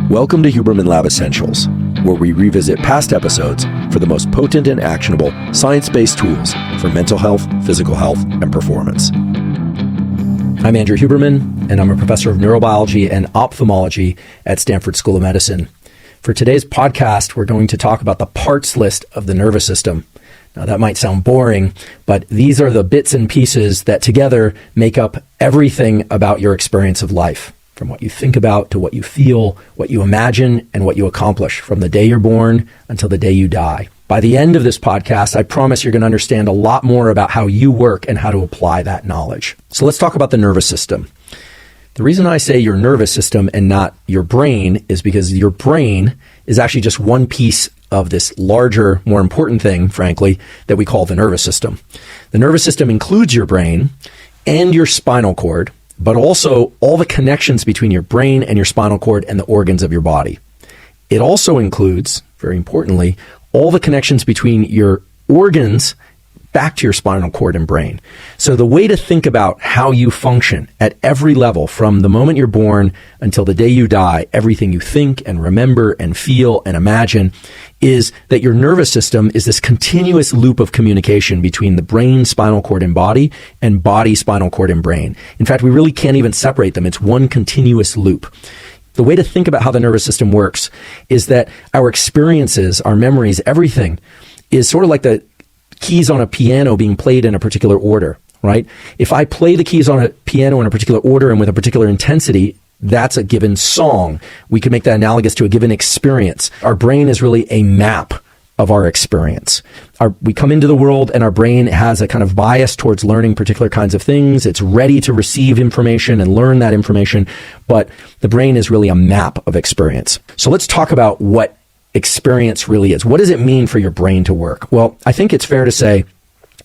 Welcome to Huberman Lab Essentials, where we revisit past episodes for the most potent and actionable science-based tools for mental health, physical health, and performance. I'm Andrew Huberman, and I'm a professor of neurobiology and ophthalmology at Stanford School of Medicine. For today's podcast, we're going to talk about the parts list of the nervous system. Now, that might sound boring, but these are the bits and pieces that together make up everything about your experience of life. From what you think about to what you feel, what you imagine, and what you accomplish from the day you're born until the day you die. By the end of this podcast, I promise you're going to understand a lot more about how you work and how to apply that knowledge. So let's talk about the nervous system. The reason I say your nervous system and not your brain is because your brain is actually just one piece of this larger, more important thing, frankly, that we call the nervous system. The nervous system includes your brain and your spinal cord, but also all the connections between your brain and your spinal cord and the organs of your body. It also includes, very importantly, all the connections between your organs back to your spinal cord and brain. So the way to think about how you function at every level, from the moment you're born until the day you die, everything you think and remember and feel and imagine, is that your nervous system is this continuous loop of communication between the brain, spinal cord, and body body, spinal cord, and brain. In fact, we really can't even separate them. It's one continuous loop. The way to think about how the nervous system works is that our experiences, our memories, everything is sort of like the keys on a piano being played in a particular order, right? If I play the keys on a piano in a particular order and with a particular intensity, that's a given song. We can make that analogous to a given experience. Our brain is really a map of our experience. We come into the world and our brain has a kind of bias towards learning particular kinds of things. It's ready to receive information and learn that information, but the brain is really a map of experience. So let's talk about what experience really is. What does it mean for your brain to work? Well, I think it's fair to say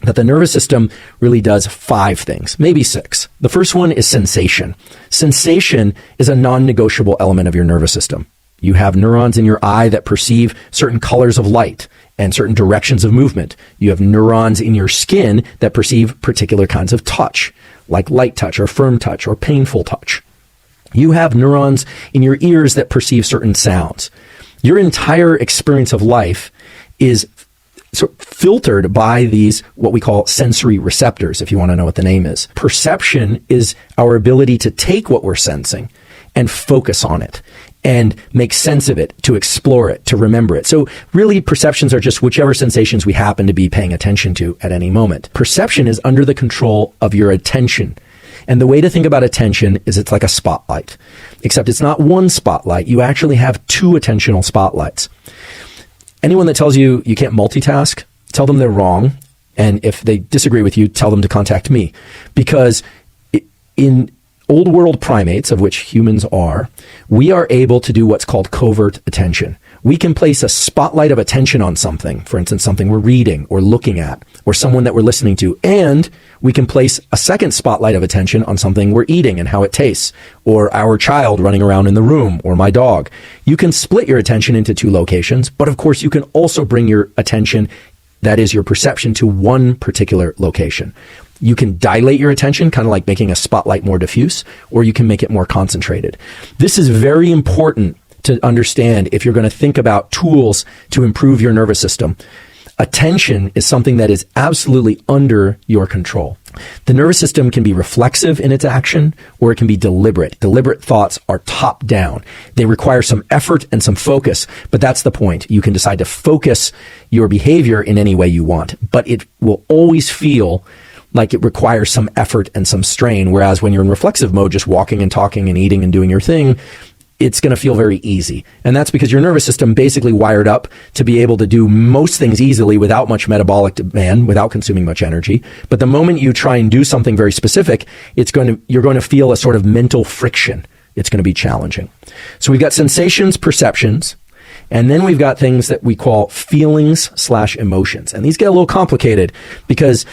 that the nervous system really does 5 things, maybe 6. The first one is sensation. Sensation is a non-negotiable element of your nervous system. You have neurons in your eye that perceive certain colors of light and certain directions of movement. You have neurons in your skin that perceive particular kinds of touch, like light touch or firm touch or painful touch. You have neurons in your ears that perceive certain sounds. Your entire experience of life is sort of filtered by these, what we call sensory receptors, if you want to know what the name is. Perception is our ability to take what we're sensing and focus on it and make sense of it, to explore it, to remember it. So really, perceptions are just whichever sensations we happen to be paying attention to at any moment. Perception is under the control of your attention. And the way to think about attention is it's like a spotlight, except it's not one spotlight. You actually have 2 attentional spotlights. Anyone that tells you you can't multitask, tell them they're wrong. And if they disagree with you, tell them to contact me. Because in old world primates, of which humans are, we are able to do what's called covert attention. We can place a spotlight of attention on something, for instance, something we're reading or looking at, or someone that we're listening to, and we can place a second spotlight of attention on something we're eating and how it tastes, or our child running around in the room, or my dog. You can split your attention into 2 locations, but of course you can also bring your attention, that is your perception, to one particular location. You can dilate your attention, kind of like making a spotlight more diffuse, or you can make it more concentrated. This is very important to understand if you're going to think about tools to improve your nervous system. Attention is something that is absolutely under your control. The nervous system can be reflexive in its action, or it can be deliberate. Deliberate thoughts are top down. They require some effort and some focus, but that's the point. You can decide to focus your behavior in any way you want, but it will always feel like it requires some effort and some strain, whereas when you're in reflexive mode, just walking and talking and eating and doing your thing, it's going to feel very easy. And that's because your nervous system basically wired up to be able to do most things easily without much metabolic demand, without consuming much energy. But the moment you try and do something very specific, you're going to feel a sort of mental friction. It's going to be challenging. So we've got sensations, perceptions, and then we've got things that we call feelings/emotions. And these get a little complicated because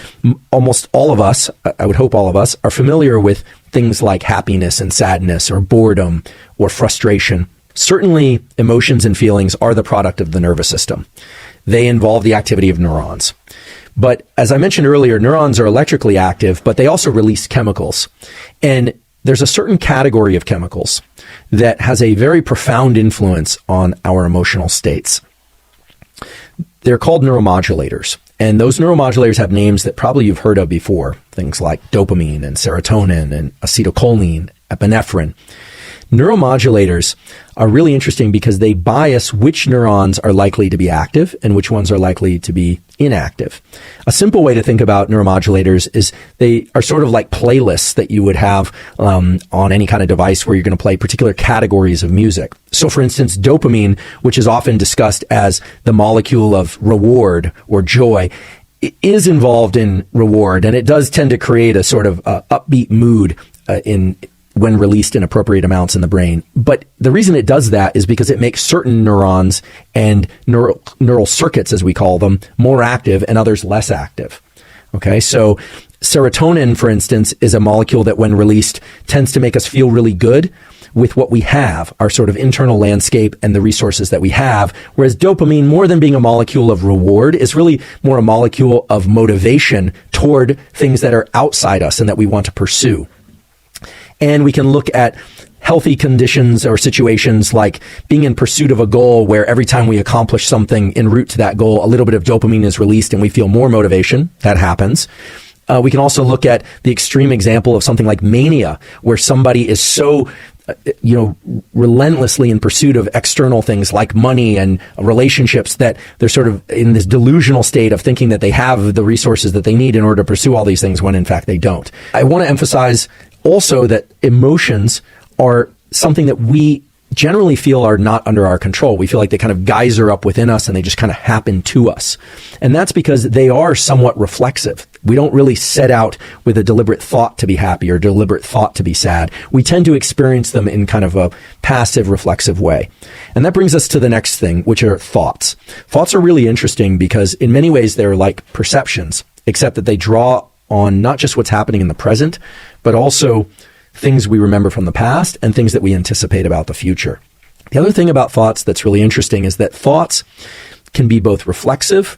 almost all of us, I would hope all of us, are familiar with things like happiness and sadness or boredom or frustration. Certainly, emotions and feelings are the product of the nervous system. They involve the activity of neurons. But as I mentioned earlier, neurons are electrically active, but they also release chemicals. And there's a certain category of chemicals that has a very profound influence on our emotional states. They're called neuromodulators. And those neuromodulators have names that probably you've heard of before, things like dopamine and serotonin and acetylcholine, epinephrine. Neuromodulators are really interesting because they bias which neurons are likely to be active and which ones are likely to be inactive. A simple way to think about neuromodulators is they are sort of like playlists that you would have on any kind of device where you're going to play particular categories of music. So for instance, dopamine, which is often discussed as the molecule of reward or joy, is involved in reward, and it does tend to create a sort of upbeat mood when released in appropriate amounts in the brain. But the reason it does that is because it makes certain neurons and neural circuits, as we call them, more active and others less active. Okay, so serotonin, for instance, is a molecule that when released tends to make us feel really good with what we have, our sort of internal landscape and the resources that we have. Whereas dopamine, more than being a molecule of reward, is really more a molecule of motivation toward things that are outside us and that we want to pursue. And we can look at healthy conditions or situations like being in pursuit of a goal where every time we accomplish something en route to that goal, a little bit of dopamine is released and we feel more motivation. That happens. We can also look at the extreme example of something like mania, where somebody is so relentlessly in pursuit of external things like money and relationships that they're sort of in this delusional state of thinking that they have the resources that they need in order to pursue all these things when in fact they don't. I want to emphasize also that emotions are something that we generally feel are not under our control. We feel like they kind of geyser up within us and they just kind of happen to us. And that's because they are somewhat reflexive. We don't really set out with a deliberate thought to be happy or deliberate thought to be sad. We tend to experience them in kind of a passive, reflexive way. And that brings us to the next thing, which are thoughts. Thoughts are really interesting because in many ways they're like perceptions, except that they draw on not just what's happening in the present, but also things we remember from the past and things that we anticipate about the future. The other thing about thoughts that's really interesting is that thoughts can be both reflexive,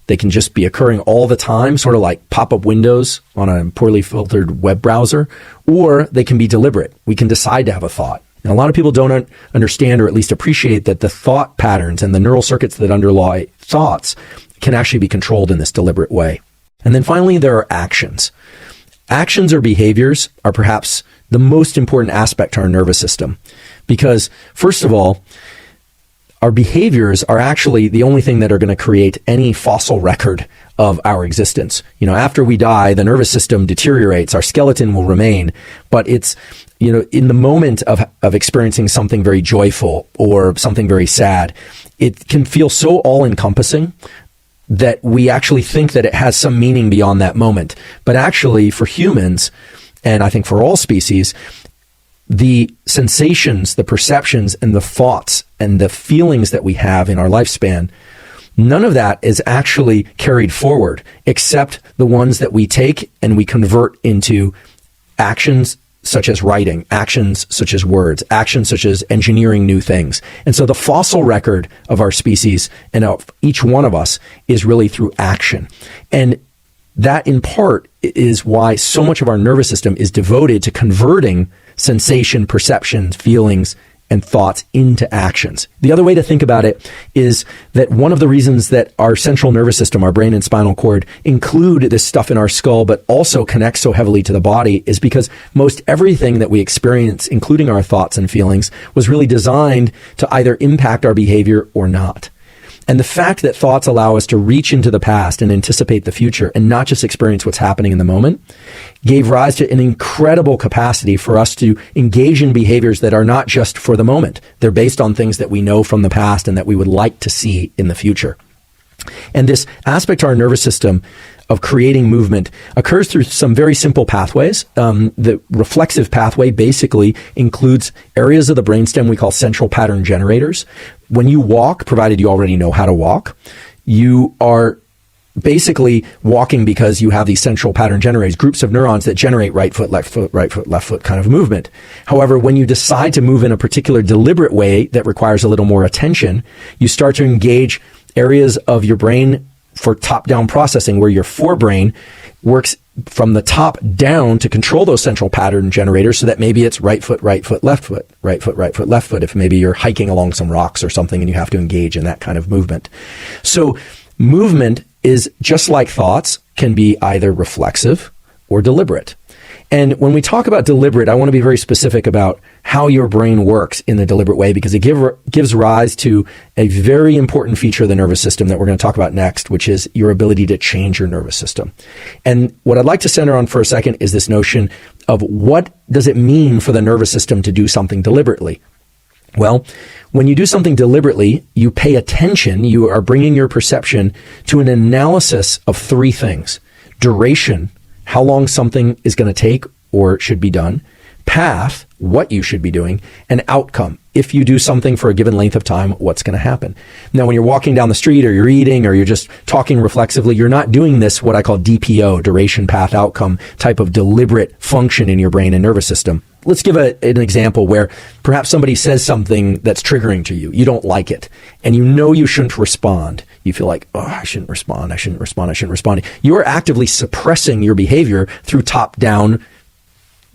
they can just be occurring all the time, sort of like pop-up windows on a poorly filtered web browser, or they can be deliberate. We can decide to have a thought. Now, a lot of people don't understand or at least appreciate that the thought patterns and the neural circuits that underlie thoughts can actually be controlled in this deliberate way. And then finally, there are actions. Actions or behaviors are perhaps the most important aspect to our nervous system because, first of all, our behaviors are actually the only thing that are going to create any fossil record of our existence. After we die, the nervous system deteriorates, our skeleton will remain, but it's, in the moment of experiencing something very joyful or something very sad, it can feel so all-encompassing that we actually think that it has some meaning beyond that moment. But actually, for humans, and I think for all species, the sensations, the perceptions, and the thoughts and the feelings that we have in our lifespan, none of that is actually carried forward, except the ones that we take and we convert into actions such as writing, actions such as words, actions such as engineering new things. And so the fossil record of our species and of each one of us is really through action. And that in part is why so much of our nervous system is devoted to converting sensation, perceptions, feelings, and thoughts into actions. The other way to think about it is that one of the reasons that our central nervous system, our brain and spinal cord, include this stuff in our skull, but also connect so heavily to the body is because most everything that we experience, including our thoughts and feelings, was really designed to either impact our behavior or not. And the fact that thoughts allow us to reach into the past and anticipate the future and not just experience what's happening in the moment gave rise to an incredible capacity for us to engage in behaviors that are not just for the moment. They're based on things that we know from the past and that we would like to see in the future. And this aspect to our nervous system of creating movement occurs through some very simple pathways. The reflexive pathway basically includes areas of the brainstem we call central pattern generators. When you walk, provided you already know how to walk, you are basically walking because you have these central pattern generators, groups of neurons that generate right foot, left foot kind of movement. However, when you decide to move in a particular deliberate way that requires a little more attention, you start to engage areas of your brain for top-down processing where your forebrain works from the top down to control those central pattern generators so that maybe it's right foot, left foot, right foot, left foot, if maybe you're hiking along some rocks or something and you have to engage in that kind of movement. So movement is just like thoughts, can be either reflexive or deliberate. And when we talk about deliberate, I want to be very specific about how your brain works in the deliberate way, because it gives rise to a very important feature of the nervous system that we're going to talk about next, which is your ability to change your nervous system. And what I'd like to center on for a second is this notion of what does it mean for the nervous system to do something deliberately? Well, when you do something deliberately, you pay attention, you are bringing your perception to an analysis of three things: duration, how long something is going to take or should be done; path, what you should be doing; and outcome. If you do something for a given length of time, what's going to happen? Now, when you're walking down the street or you're eating or you're just talking reflexively, you're not doing this, what I call DPO, duration, path, outcome, type of deliberate function in your brain and nervous system. Let's give an example where perhaps somebody says something that's triggering to you. You don't like it, and you know you shouldn't respond. You feel like, oh, I shouldn't respond. You are actively suppressing your behavior through top-down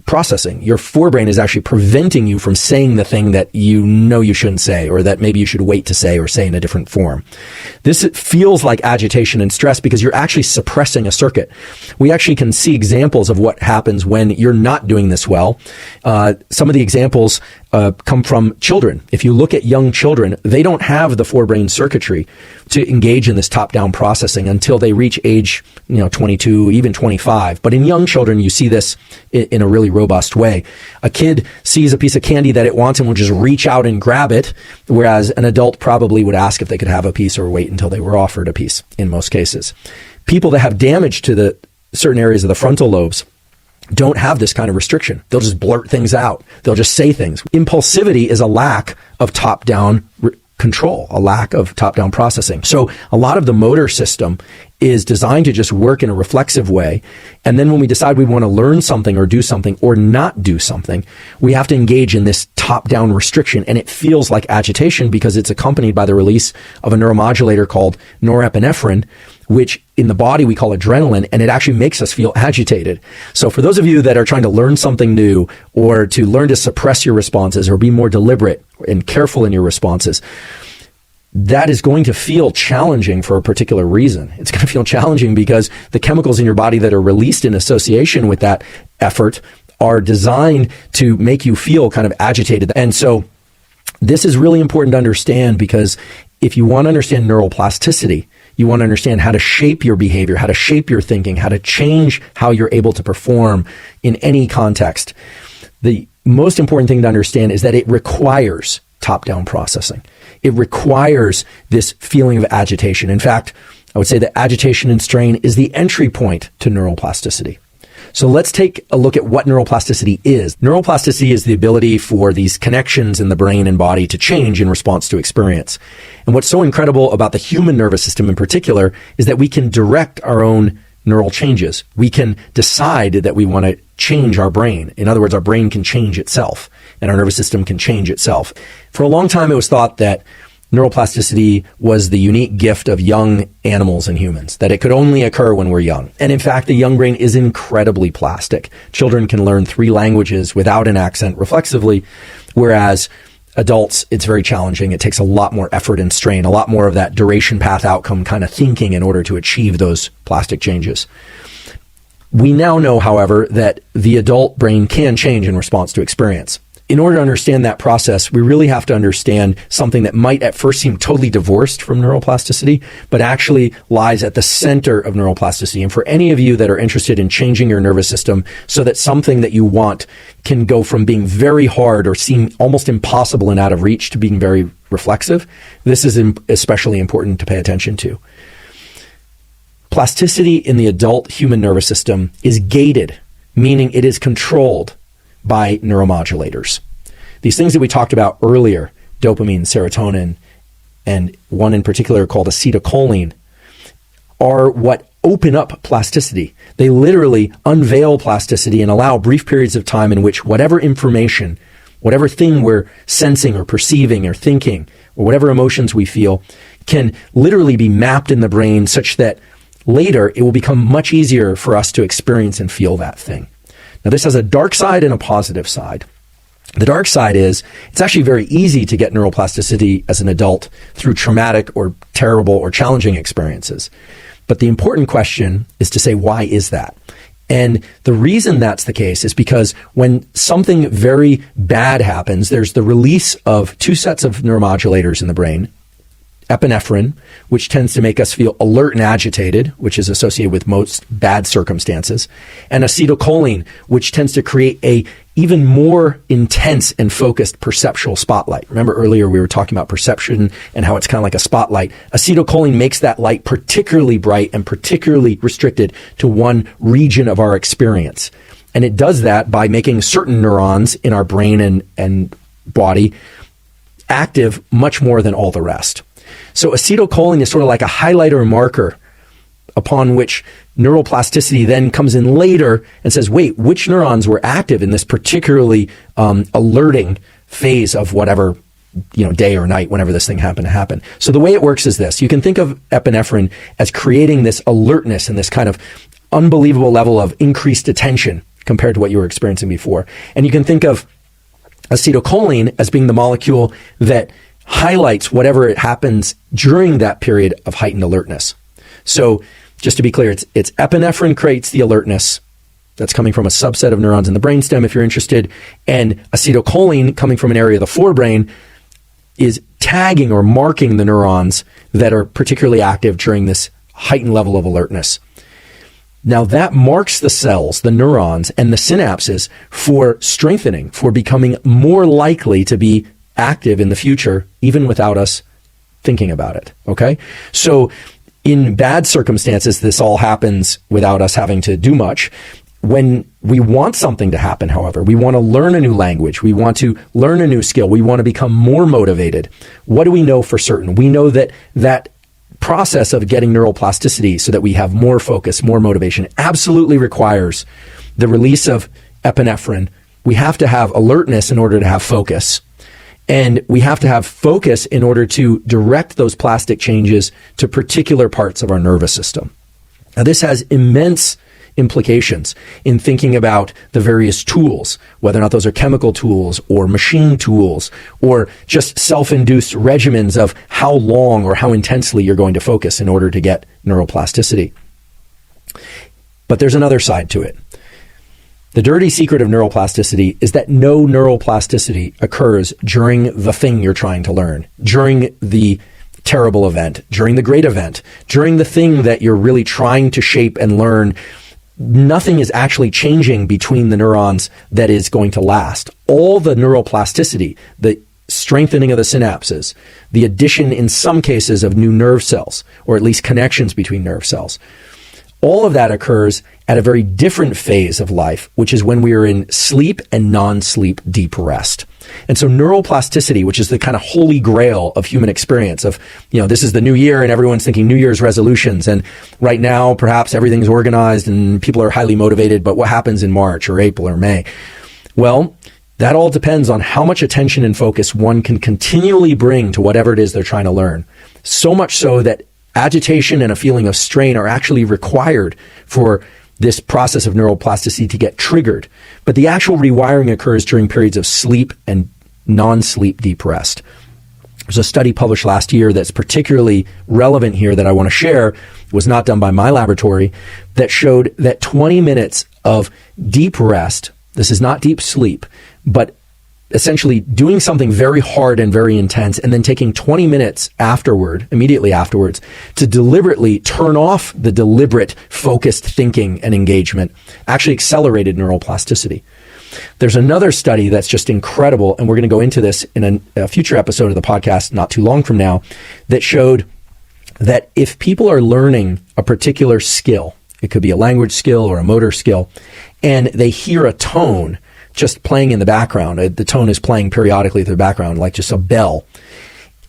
processing. Your forebrain is actually preventing you from saying the thing that you know you shouldn't say, or that maybe you should wait to say or say in a different form. This feels like agitation and stress because you're actually suppressing a circuit. We actually can see examples of what happens when you're not doing this well. Some of the examples come from children. If you look at young children, they don't have the forebrain circuitry to engage in this top-down processing until they reach age, 22, even 25. But in young children, you see this in a really robust way. A kid sees a piece of candy that it wants and will just reach out and grab it, whereas an adult probably would ask if they could have a piece or wait until they were offered a piece in most cases. People that have damage to the certain areas of the frontal lobes don't have this kind of restriction. They'll just blurt things out. They'll just say things. Impulsivity is a lack of top-down control, a lack of top-down processing. So a lot of the motor system is designed to just work in a reflexive way. And then when we decide we want to learn something or do something or not do something, we have to engage in this top-down restriction. And it feels like agitation because it's accompanied by the release of a neuromodulator called norepinephrine, which in the body we call adrenaline, and it actually makes us feel agitated. So for those of you that are trying to learn something new or to learn to suppress your responses or be more deliberate and careful in your responses, that is going to feel challenging for a particular reason. It's going to feel challenging because the chemicals in your body that are released in association with that effort are designed to make you feel kind of agitated. And so this is really important to understand, because if you want to understand neuroplasticity, you want to understand how to shape your behavior, how to shape your thinking, how to change how you're able to perform in any context. The most important thing to understand is that it requires top-down processing. It requires this feeling of agitation. In fact, I would say that agitation and strain is the entry point to neuroplasticity. So let's take a look at what neuroplasticity is. Neuroplasticity is the ability for these connections in the brain and body to change in response to experience. And what's so incredible about the human nervous system in particular is that we can direct our own neural changes. We can decide that we want to change our brain. In other words, our brain can change itself and our nervous system can change itself. For a long time, it was thought that neuroplasticity was the unique gift of young animals and humans, that it could only occur when we're young. And in fact, the young brain is incredibly plastic. Children can learn 3 languages without an accent reflexively, whereas adults, it's very challenging. It takes a lot more effort and strain, a lot more of that duration, path, outcome kind of thinking in order to achieve those plastic changes. We now know, however, that the adult brain can change in response to experience. In order to understand that process, we really have to understand something that might at first seem totally divorced from neuroplasticity, but actually lies at the center of neuroplasticity. And for any of you that are interested in changing your nervous system so that something that you want can go from being very hard or seem almost impossible and out of reach to being very reflexive, this is especially important to pay attention to. Plasticity in the adult human nervous system is gated, meaning it is controlled by neuromodulators. These things that we talked about earlier, dopamine, serotonin, and one in particular called acetylcholine, are what open up plasticity. They literally unveil plasticity and allow brief periods of time in which whatever information, whatever thing we're sensing or perceiving or thinking, or whatever emotions we feel, can literally be mapped in the brain such that later, it will become much easier for us to experience and feel that thing. Now, this has a dark side and a positive side. The dark side is it's actually very easy to get neuroplasticity as an adult through traumatic or terrible or challenging experiences. But the important question is to say, why is that? And the reason that's the case is because when something very bad happens, there's the release of two sets of neuromodulators in the brain. Epinephrine, which tends to make us feel alert and agitated, which is associated with most bad circumstances, and acetylcholine, which tends to create a even more intense and focused perceptual spotlight. Remember earlier we were talking about perception and how it's kind of like a spotlight. Acetylcholine makes that light particularly bright and particularly restricted to one region of our experience. And it does that by making certain neurons in our brain and body active much more than all the rest. So acetylcholine is sort of like a highlighter marker upon which neuroplasticity then comes in later and says, wait, which neurons were active in this particularly alerting phase of whatever, day or night, whenever this thing happened to happen. So the way it works is this. You can think of epinephrine as creating this alertness and this kind of unbelievable level of increased attention compared to what you were experiencing before. And you can think of acetylcholine as being the molecule that highlights whatever it happens during that period of heightened alertness. So just to be clear, it's epinephrine creates the alertness that's coming from a subset of neurons in the brainstem, if you're interested, and acetylcholine coming from an area of the forebrain is tagging or marking the neurons that are particularly active during this heightened level of alertness. Now that marks the cells, the neurons, and the synapses for strengthening, for becoming more likely to be active in the future, even without us thinking about it. Okay? So in bad circumstances, this all happens without us having to do much. When we want something to happen, however, we want to learn a new language, we want to learn a new skill, we want to become more motivated. What do we know for certain? We know that that process of getting neuroplasticity so that we have more focus, more motivation, absolutely requires the release of epinephrine. We have to have alertness in order to have focus. And we have to have focus in order to direct those plastic changes to particular parts of our nervous system. Now, this has immense implications in thinking about the various tools, whether or not those are chemical tools or machine tools or just self-induced regimens of how long or how intensely you're going to focus in order to get neuroplasticity. But there's another side to it. The dirty secret of neuroplasticity is that no neuroplasticity occurs during the thing you're trying to learn, during the terrible event, during the great event, during the thing that you're really trying to shape and learn. Nothing is actually changing between the neurons that is going to last. All the neuroplasticity, the strengthening of the synapses, the addition in some cases of new nerve cells, or at least connections between nerve cells, all of that occurs at a very different phase of life, which is when we are in sleep and non-sleep deep rest. And so neuroplasticity, which is the kind of holy grail of human experience of, this is the new year and everyone's thinking New Year's resolutions. And right now, perhaps everything's organized and people are highly motivated, but what happens in March or April or May? Well, that all depends on how much attention and focus one can continually bring to whatever it is they're trying to learn. So much so that agitation and a feeling of strain are actually required for this process of neuroplasticity to get triggered. But the actual rewiring occurs during periods of sleep and non-sleep deep rest. There's a study published last year that's particularly relevant here that I want to share. It was not done by my laboratory, that showed that 20 minutes of deep rest, this is not deep sleep, but essentially doing something very hard and very intense and then taking 20 minutes immediately afterwards, to deliberately turn off the deliberate, focused thinking and engagement actually accelerated neuroplasticity. There's another study that's just incredible, and we're going to go into this in a future episode of the podcast not too long from now, that showed that if people are learning a particular skill, it could be a language skill or a motor skill, and they hear a tone just playing in the background. The tone is playing periodically in the background, like just a bell.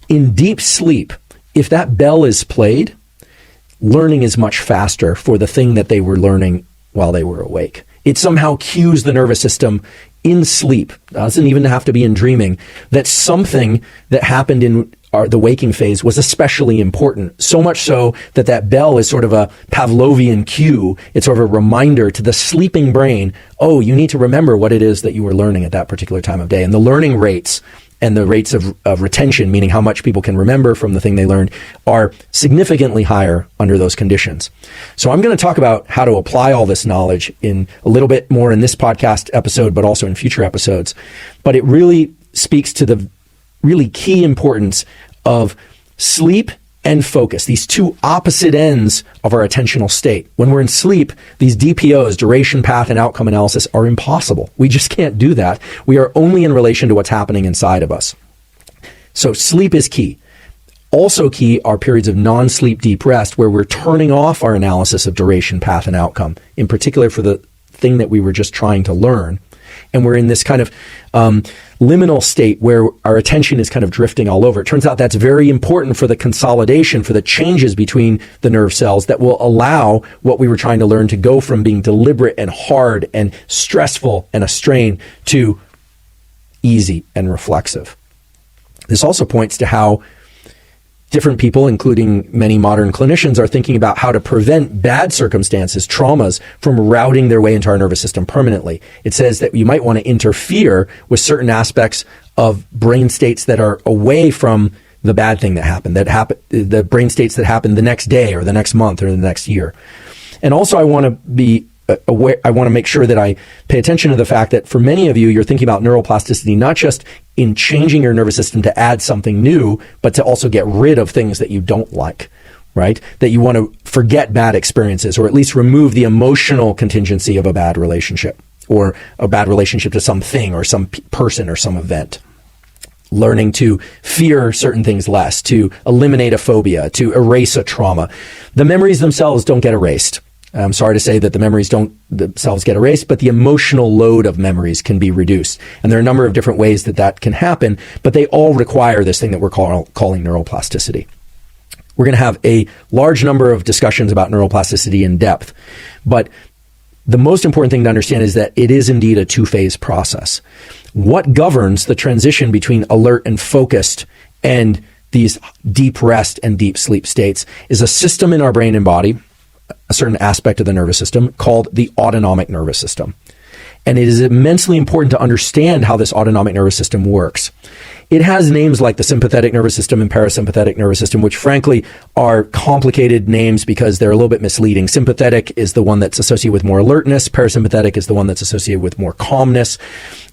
In deep sleep, if that bell is played, learning is much faster for the thing that they were learning while they were awake. It somehow cues the nervous system in sleep, doesn't even have to be in dreaming, that something that happened in the waking phase was especially important. So much so that that bell is sort of a Pavlovian cue. It's sort of a reminder to the sleeping brain, oh, you need to remember what it is that you were learning at that particular time of day. And the learning rates and the rates of retention, meaning how much people can remember from the thing they learned, are significantly higher under those conditions. So I'm going to talk about how to apply all this knowledge in a little bit more in this podcast episode, but also in future episodes. But it really speaks to the really key importance of sleep and focus, these two opposite ends of our attentional state. When we're in sleep, these DPOs, duration, path, and outcome analysis, are impossible. We just can't do that. We are only in relation to what's happening inside of us. So sleep is key. Also key are periods of non-sleep deep rest where we're turning off our analysis of duration, path, and outcome, in particular for the thing that we were just trying to learn. And we're in this kind of liminal state where our attention is kind of drifting all over. It turns out that's very important for the consolidation, for the changes between the nerve cells that will allow what we were trying to learn to go from being deliberate and hard and stressful and a strain to easy and reflexive. This also points to how different people, including many modern clinicians, are thinking about how to prevent bad circumstances, traumas, from routing their way into our nervous system permanently. It says that you might want to interfere with certain aspects of brain states that are away from the bad thing that happened, the brain states that happen the next day or the next month or the next year. And also I want to be aware, I want to make sure that I pay attention to the fact that for many of you, you're thinking about neuroplasticity, not just in changing your nervous system to add something new, but to also get rid of things that you don't like, right? That you want to forget bad experiences, or at least remove the emotional contingency of a bad relationship, or a bad relationship to something or some person or some event. Learning to fear certain things less, to eliminate a phobia, to erase a trauma. The memories themselves don't get erased. I'm sorry to say that the memories don't themselves get erased, but the emotional load of memories can be reduced. And there are a number of different ways that that can happen, but they all require this thing that we're calling neuroplasticity. We're going to have a large number of discussions about neuroplasticity in depth, but the most important thing to understand is that it is indeed a two-phase process. What governs the transition between alert and focused and these deep rest and deep sleep states is a system in our brain and body, a certain aspect of the nervous system called the autonomic nervous system. And it is immensely important to understand how this autonomic nervous system works. It has names like the sympathetic nervous system and parasympathetic nervous system, which frankly are complicated names because they're a little bit misleading. Sympathetic is the one that's associated with more alertness. Parasympathetic is the one that's associated with more calmness.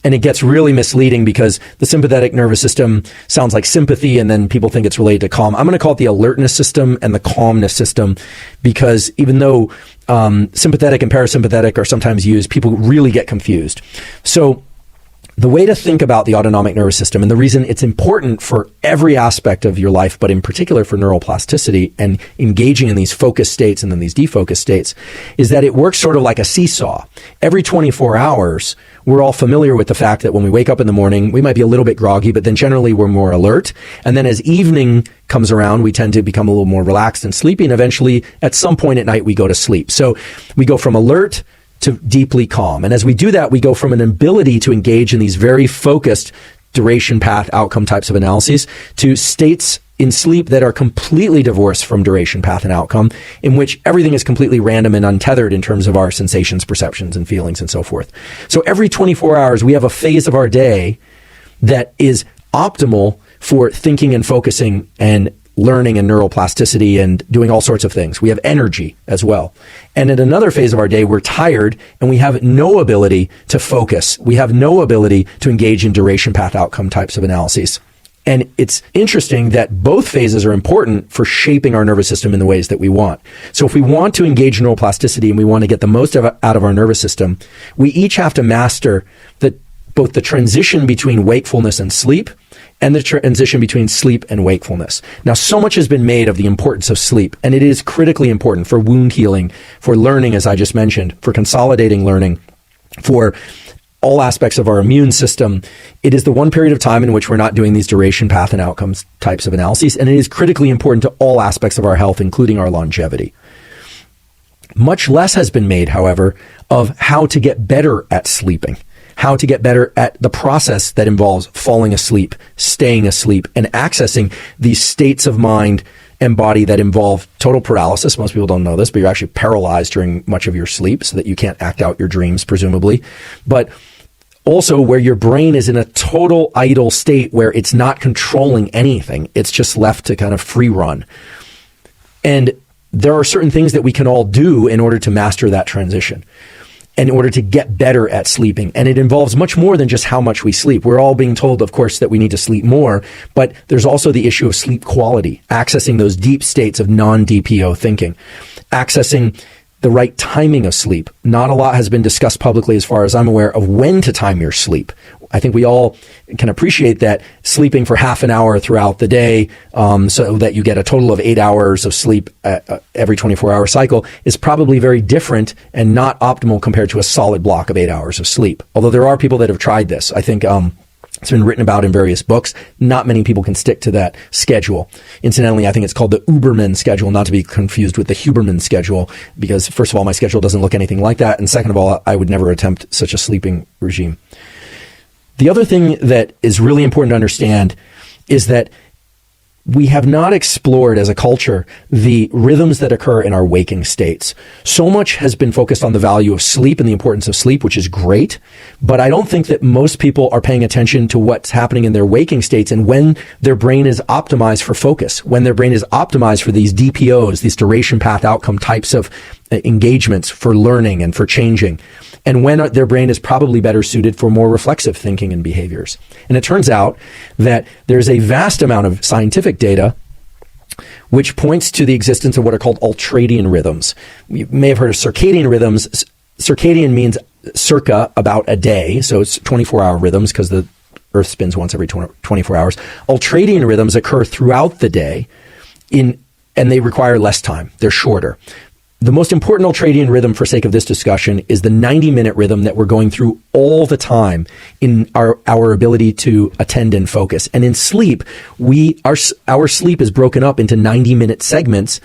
And it gets really misleading because the sympathetic nervous system sounds like sympathy, and then people think it's related to calm. I'm going to call it the alertness system and the calmness system, because even though sympathetic and parasympathetic are sometimes used, people really get confused. So the way to think about the autonomic nervous system, and the reason it's important for every aspect of your life, but in particular for neuroplasticity and engaging in these focus states and then these defocus states, is that it works sort of like a seesaw. Every 24 hours, we're all familiar with the fact that when we wake up in the morning, we might be a little bit groggy, but then generally we're more alert. And then as evening comes around, we tend to become a little more relaxed and sleepy. And eventually, at some point at night, we go to sleep. So we go from alert to deeply calm. And as we do that, we go from an ability to engage in these very focused duration, path, outcome types of analyses to states in sleep that are completely divorced from duration, path, and outcome, in which everything is completely random and untethered in terms of our sensations, perceptions, and feelings, and so forth. So every 24 hours, we have a phase of our day that is optimal for thinking and focusing and learning and neuroplasticity and doing all sorts of things. We have energy as well. And in another phase of our day, we're tired and we have no ability to focus. We have no ability to engage in duration, path, outcome types of analyses. And it's interesting that both phases are important for shaping our nervous system in the ways that we want. So if we want to engage in neuroplasticity and we want to get the most out of our nervous system, we each have to master both the transition between wakefulness and sleep and the transition between sleep and wakefulness. Now, so much has been made of the importance of sleep, and it is critically important for wound healing, for learning, as I just mentioned, for consolidating learning, for all aspects of our immune system. It is the one period of time in which we're not doing these duration, path, and outcomes types of analyses, and it is critically important to all aspects of our health, including our longevity. Much less has been made, however, of how to get better at sleeping. how to get better at the process that involves falling asleep, staying asleep, and accessing these states of mind and body that involve total paralysis. Most people don't know this, but you're actually paralyzed during much of your sleep so that you can't act out your dreams, presumably. But also where your brain is in a total idle state where it's not controlling anything. It's just left to kind of free run. And there are certain things that we can all do in order to master that transition, in order to get better at sleeping. And it involves much more than just how much we sleep. We're all being told, of course, that we need to sleep more, but there's also the issue of sleep quality, accessing those deep states of non-DPO thinking, accessing the right timing of sleep. Not a lot has been discussed publicly, as far as I'm aware, of when to time your sleep. I think we all can appreciate that sleeping for half an hour throughout the day, so that you get a total of 8 hours of sleep every 24-hour cycle, is probably very different and not optimal compared to a solid block of 8 hours of sleep. Although there are people that have tried this. I think it's been written about in various books. Not many people can stick to that schedule. Incidentally, I think it's called the Uberman schedule, not to be confused with the Huberman schedule, because first of all, my schedule doesn't look anything like that. And second of all, I would never attempt such a sleeping regime. The other thing that is really important to understand is that we have not explored as a culture the rhythms that occur in our waking states. So much has been focused on the value of sleep and the importance of sleep, which is great. But I don't think that most people are paying attention to what's happening in their waking states and when their brain is optimized for focus, when their brain is optimized for these DPOs, these duration path outcome types of engagements for learning and for changing, and when their brain is probably better suited for more reflexive thinking and behaviors. And it turns out that there's a vast amount of scientific data which points to the existence of what are called ultradian rhythms. You may have heard of circadian rhythms. Circadian means circa, about a day, so it's 24-hour rhythms because the Earth spins once every 24 hours. Ultradian rhythms occur throughout the day, and they require less time. They're shorter. The most important ultradian rhythm, for sake of this discussion, is the 90-minute rhythm that we're going through all the time in our ability to attend and focus. And in sleep, our sleep is broken up into 90-minute segments.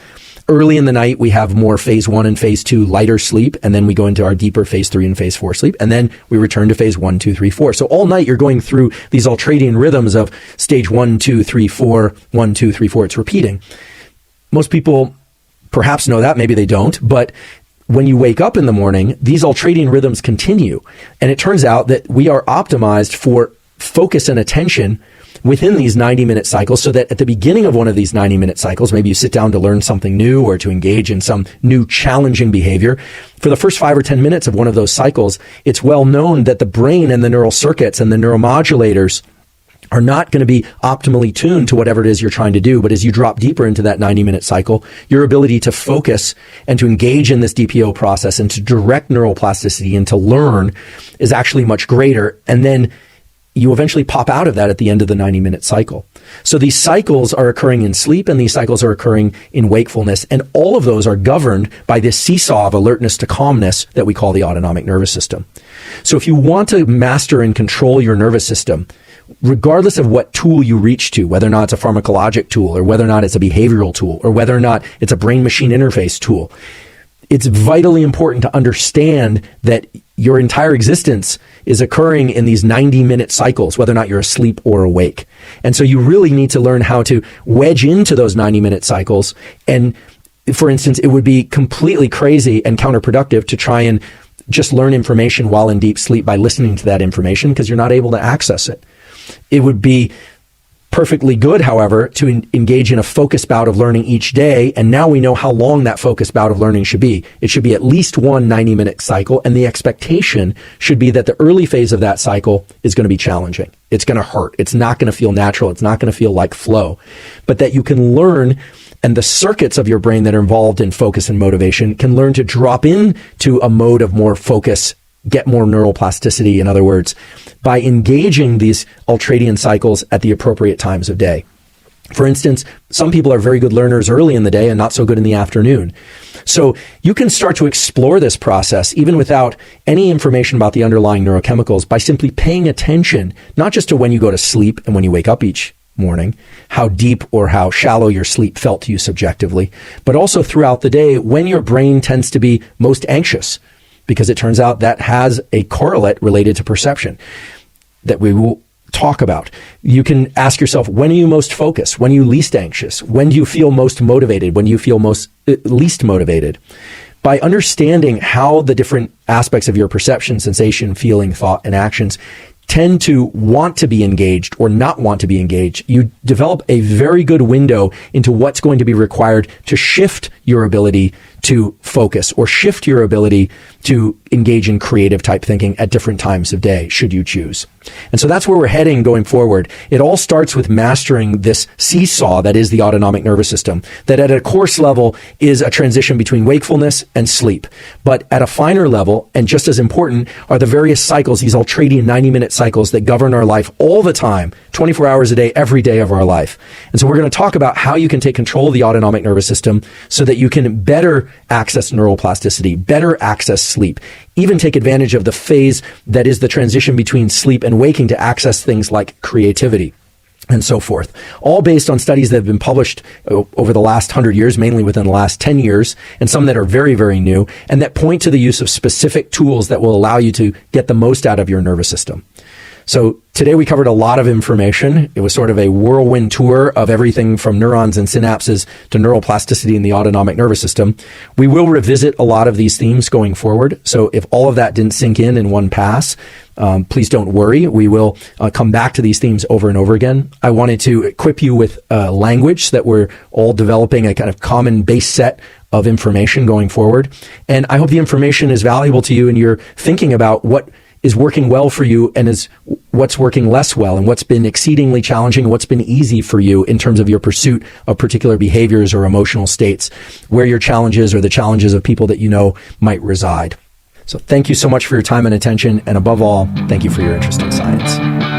Early in the night, we have more phase 1 and phase 2 lighter sleep, and then we go into our deeper phase 3 and phase 4 sleep, and then we return to phase 1, 2, 3, 4. So all night, you're going through these ultradian rhythms of stage 1, 2, 3, 4, 1, 2, 3, 4. It's repeating. Most people perhaps know that, maybe they don't, but when you wake up in the morning, these ultradian rhythms continue. And it turns out that we are optimized for focus and attention within these 90-minute cycles, so that at the beginning of one of these 90-minute cycles, maybe you sit down to learn something new or to engage in some new challenging behavior. For the first 5 or 10 minutes of one of those cycles, it's well known that the brain and the neural circuits and the neuromodulators are not going to be optimally tuned to whatever it is you're trying to do. But as you drop deeper into that 90-minute cycle, your ability to focus and to engage in this DPO process and to direct neuroplasticity and to learn is actually much greater. And then you eventually pop out of that at the end of the 90-minute cycle. So these cycles are occurring in sleep and these cycles are occurring in wakefulness. And all of those are governed by this seesaw of alertness to calmness that we call the autonomic nervous system. So if you want to master and control your nervous system, regardless of what tool you reach to, whether or not it's a pharmacologic tool or whether or not it's a behavioral tool or whether or not it's a brain-machine interface tool, it's vitally important to understand that your entire existence is occurring in these 90-minute cycles, whether or not you're asleep or awake. And so you really need to learn how to wedge into those 90-minute cycles. And for instance, it would be completely crazy and counterproductive to try and just learn information while in deep sleep by listening to that information, because you're not able to access it. It would be perfectly good, however, to engage in a focus bout of learning each day. And now we know how long that focus bout of learning should be. It should be at least one 90-minute cycle. And the expectation should be that the early phase of that cycle is going to be challenging. It's going to hurt. It's not going to feel natural. It's not going to feel like flow. But that you can learn, and the circuits of your brain that are involved in focus and motivation can learn to drop into a mode of more focus, get more neuroplasticity, in other words, by engaging these ultradian cycles at the appropriate times of day. For instance, some people are very good learners early in the day and not so good in the afternoon. So you can start to explore this process even without any information about the underlying neurochemicals by simply paying attention, not just to when you go to sleep and when you wake up each morning, how deep or how shallow your sleep felt to you subjectively, but also throughout the day when your brain tends to be most anxious. because it turns out that has a correlate related to perception that we will talk about. You can ask yourself, when are you most focused? When are you least anxious? When do you feel most motivated? When do you feel least motivated? By understanding how the different aspects of your perception, sensation, feeling, thought, and actions tend to want to be engaged or not want to be engaged, you develop a very good window into what's going to be required to shift your ability to focus or shift your ability to engage in creative type thinking at different times of day, should you choose. And so that's where we're heading going forward. It all starts with mastering this seesaw that is the autonomic nervous system, that at a coarse level is a transition between wakefulness and sleep. But at a finer level, and just as important, are the various cycles, these ultradian 90-minute cycles that govern our life all the time, 24 hours a day, every day of our life. And so we're going to talk about how you can take control of the autonomic nervous system so that you can better access neuroplasticity, better access sleep, even take advantage of the phase that is the transition between sleep and waking to access things like creativity and so forth. All based on studies that have been published over the last 100 years, mainly within the last 10 years, and some that are very, very new, and that point to the use of specific tools that will allow you to get the most out of your nervous system. So today we covered a lot of information. It was sort of a whirlwind tour of everything from neurons and synapses to neuroplasticity in the autonomic nervous system. We will revisit a lot of these themes going forward. So if all of that didn't sink in one pass, please don't worry. We will come back to these themes over and over again. I wanted to equip you with language that we're all developing a kind of common base set of information going forward. And I hope the information is valuable to you and you're thinking about what is working well for you and is what's working less well and what's been exceedingly challenging, what's been easy for you in terms of your pursuit of particular behaviors or emotional states, where your challenges or the challenges of people that you know might reside. So thank you so much for your time and attention. And above all, thank you for your interest in science.